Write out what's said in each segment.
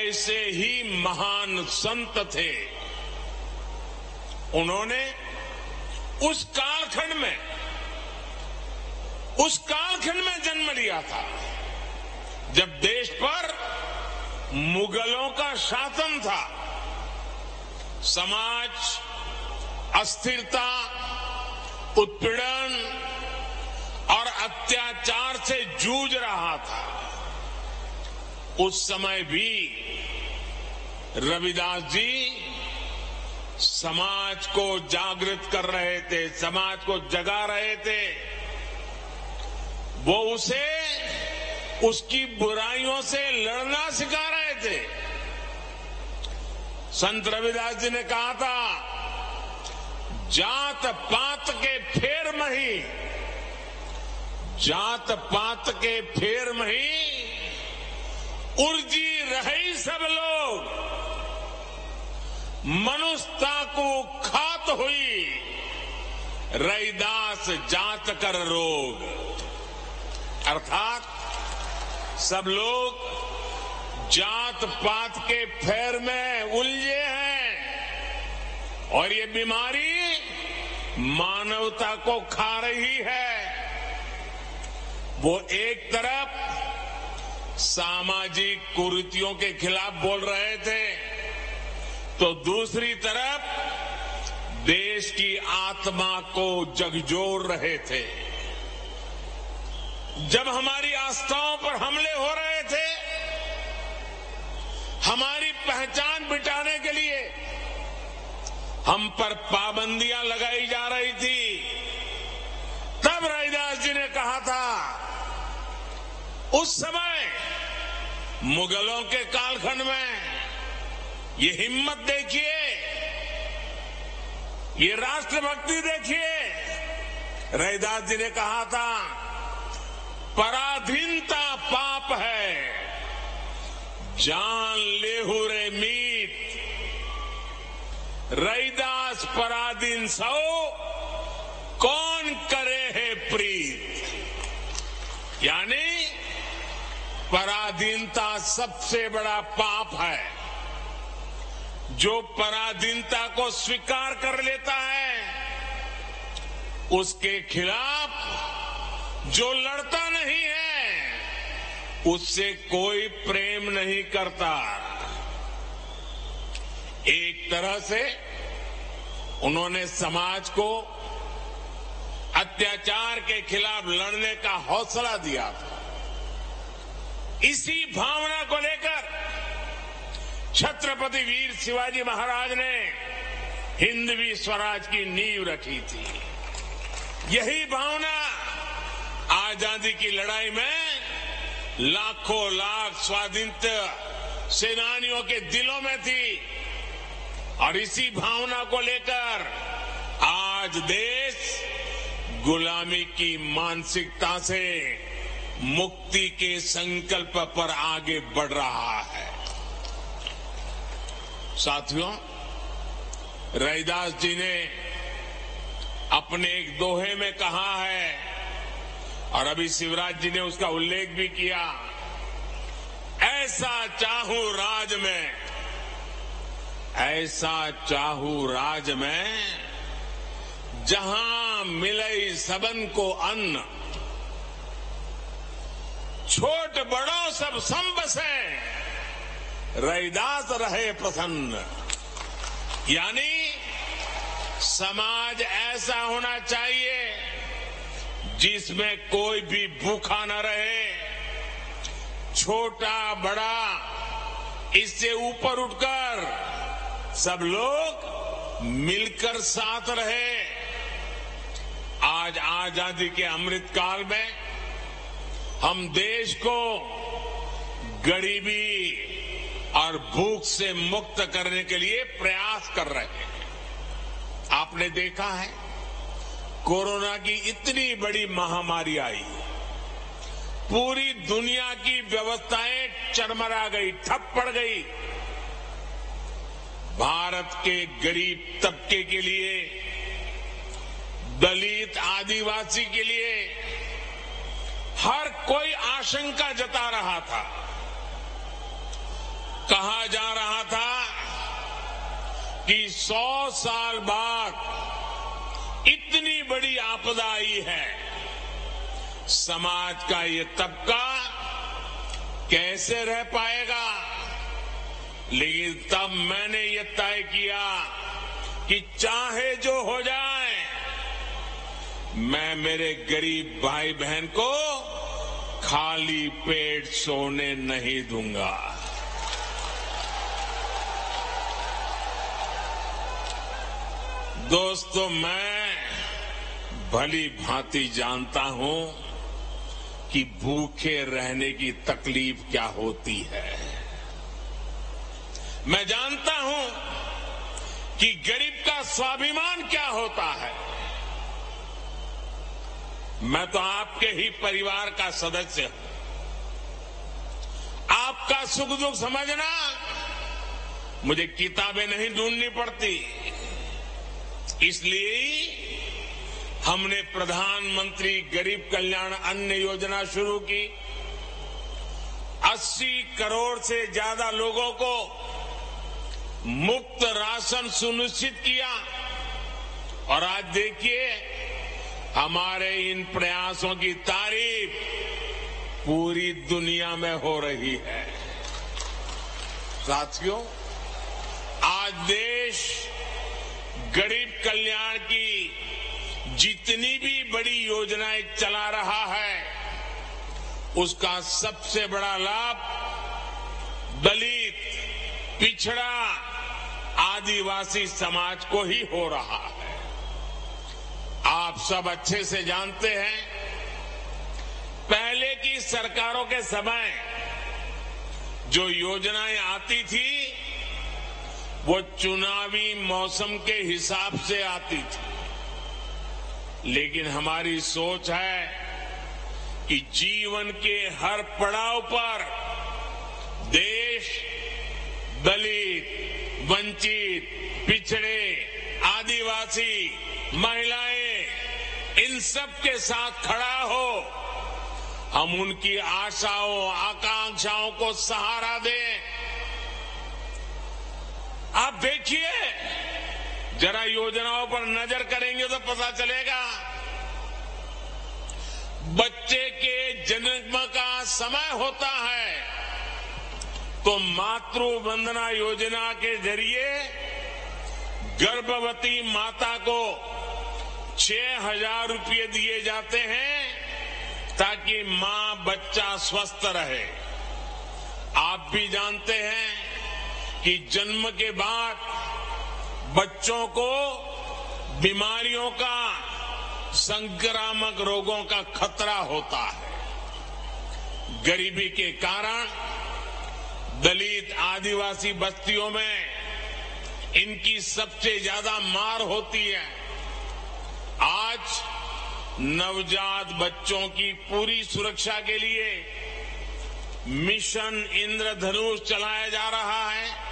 ऐसे ही महान संत थे। उन्होंने उस कालखंड में जन्म लिया था जब देश पर मुगलों का शासन था। समाज अस्थिरता, उत्पीड़न और अत्याचार से जूझ रहा था। उस समय भी रविदास जी समाज को जागृत कर रहे थे, समाज को जगा रहे थे। वो उसे उसकी बुराइयों से लड़ना सिखा रहे थे। संत रविदास जी ने कहा था, जात पात के फेर मही, जात पात के फेर मही उर्जी रही सब लोग, मनुष्यता को खात हुई रैदास जात कर रोग। अर्थात सब लोग जात पात के फेर में उलझे हैं और ये बीमारी मानवता को खा रही है। वो एक तरफ सामाजिक कुरीतियों के खिलाफ बोल रहे थे तो दूसरी तरफ देश की आत्मा को झकझोर रहे थे। जब हमारी आस्थाओं पर हमले हो रहे थे, हमारी पहचान मिटाने के लिए हम पर पाबंदियां लगाई जा रही थी, तब रविदास जी ने कहा था, उस समय मुगलों के कालखंड में ये हिम्मत देखिए, ये राष्ट्रभक्ति देखिए। रविदास जी ने कहा था, पराधीनता पाप है, जान लेहु रे मीत, रैदास पराधीन सो कौन करे है प्रीत। यानी पराधीनता सबसे बड़ा पाप है। जो पराधीनता को स्वीकार कर लेता है, उसके खिलाफ जो लड़ता नहीं है, उससे कोई प्रेम नहीं करता। एक तरह से उन्होंने समाज को अत्याचार के खिलाफ लड़ने का हौसला दिया था। इसी भावना को लेकर छत्रपति वीर शिवाजी महाराज ने हिंदवी स्वराज की नींव रखी थी। यही भावना आजादी की लड़ाई में लाखों लाख स्वाधीनता सेनानियों के दिलों में थी और इसी भावना को लेकर आज देश गुलामी की मानसिकता से मुक्ति के संकल्प पर आगे बढ़ रहा है। साथियों, रविदास जी ने अपने एक दोहे में कहा है और अभी शिवराज जी ने उसका उल्लेख भी किया, ऐसा चाहूं राज में, ऐसा चाहूं राज में, जहां मिले सबन को अन्न, छोट बड़ों सब सम बसे, रविदास रहे प्रसन्न। यानी समाज ऐसा होना चाहिए जिसमें कोई भी भूखा न रहे, छोटा बड़ा इससे ऊपर उठकर सब लोग मिलकर साथ रहे। आज आजादी के अमृत काल में हम देश को गरीबी और भूख से मुक्त करने के लिए प्रयास कर रहे हैं। आपने देखा है, कोरोना की इतनी बड़ी महामारी आई, पूरी दुनिया की व्यवस्थाएं चरमरा गई, ठप पड़ गई। भारत के गरीब तबके के लिए, दलित आदिवासी के लिए हर कोई आशंका जता रहा था, कहा जा रहा था कि 100 साल बाद इतनी बड़ी आपदा आई है, समाज का ये तबका कैसे रह पाएगा। लेकिन तब मैंने ये तय किया कि चाहे जो हो जाए, मैं मेरे गरीब भाई बहन को खाली पेट सोने नहीं दूंगा। दोस्तों, मैं भली भांति जानता हूं कि भूखे रहने की तकलीफ क्या होती है। मैं जानता हूं कि गरीब का स्वाभिमान क्या होता है। मैं तो आपके ही परिवार का सदस्य हूं। आपका सुख दुख समझना मुझे किताबें नहीं ढूंढनी पड़ती। इसलिए हमने प्रधानमंत्री गरीब कल्याण अन्न योजना शुरू की। 80 करोड़ से ज्यादा लोगों को मुफ्त राशन सुनिश्चित किया। और आज देखिए, हमारे इन प्रयासों की तारीफ पूरी दुनिया में हो रही है। साथियों, आज देश गरीब कल्याण की जितनी भी बड़ी योजनाएं चला रहा है, उसका सबसे बड़ा लाभ दलित, पिछड़ा, आदिवासी समाज को ही हो रहा है। आप सब अच्छे से जानते हैं, पहले की सरकारों के समय जो योजनाएं आती थी, वो चुनावी मौसम के हिसाब से आती थी। लेकिन हमारी सोच है कि जीवन के हर पड़ाव पर देश दलित, वंचित, पिछड़े, आदिवासी, महिलाएं, इन सब के साथ खड़ा हो। हम उनकी आशाओं, आकांक्षाओं को सहारा दें। आप देखिए, जरा योजनाओं पर नजर करेंगे तो पता चलेगा। बच्चे के जन्म का समय होता है तो मातृ वंदना योजना के जरिए गर्भवती माता को 6,000 रुपये दिए जाते हैं ताकि मां बच्चा स्वस्थ रहे। आप भी जानते हैं कि जन्म के बाद बच्चों को बीमारियों का, संक्रामक रोगों का खतरा होता है। गरीबी के कारण दलित, आदिवासी बस्तियों में इनकी सबसे ज्यादा मार होती है। आज नवजात बच्चों की पूरी सुरक्षा के लिए मिशन इंद्रधनुष चलाया जा रहा है।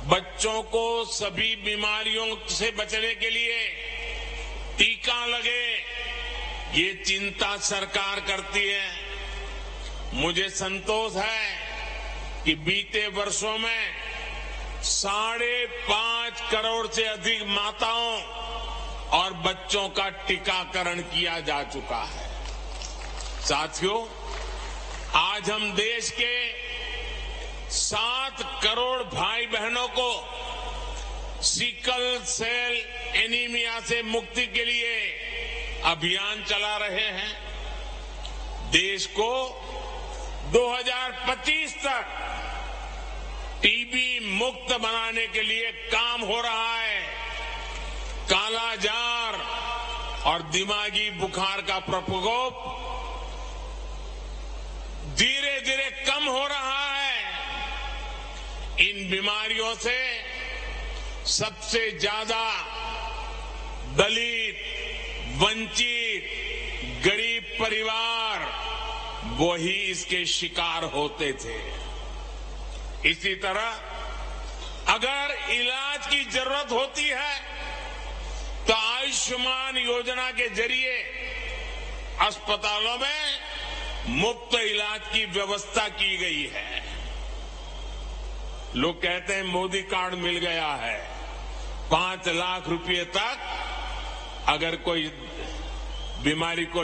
बच्चों को सभी बीमारियों से बचने के लिए टीका लगे, ये चिंता सरकार करती है। मुझे संतोष है कि बीते वर्षों में 5.5 करोड़ से अधिक माताओं और बच्चों का टीकाकरण किया जा चुका है। साथियों, आज हम देश के 7 करोड़ भाई बहनों को सिकल सेल एनीमिया से मुक्ति के लिए अभियान चला रहे हैं। देश को 2025 तक टीबी मुक्त बनाने के लिए काम हो रहा है। कालाजार और दिमागी बुखार का प्रकोप धीरे धीरे कम हो रहा है। इन बीमारियों से सबसे ज्यादा दलित, वंचित, गरीब परिवार वही इसके शिकार होते थे। इसी तरह अगर इलाज की जरूरत होती है तो आयुष्मान योजना के जरिए अस्पतालों में मुफ्त इलाज की व्यवस्था की गई है। लोग कहते हैं मोदी कार्ड मिल गया है, 5 लाख रुपए तक अगर कोई बीमारी को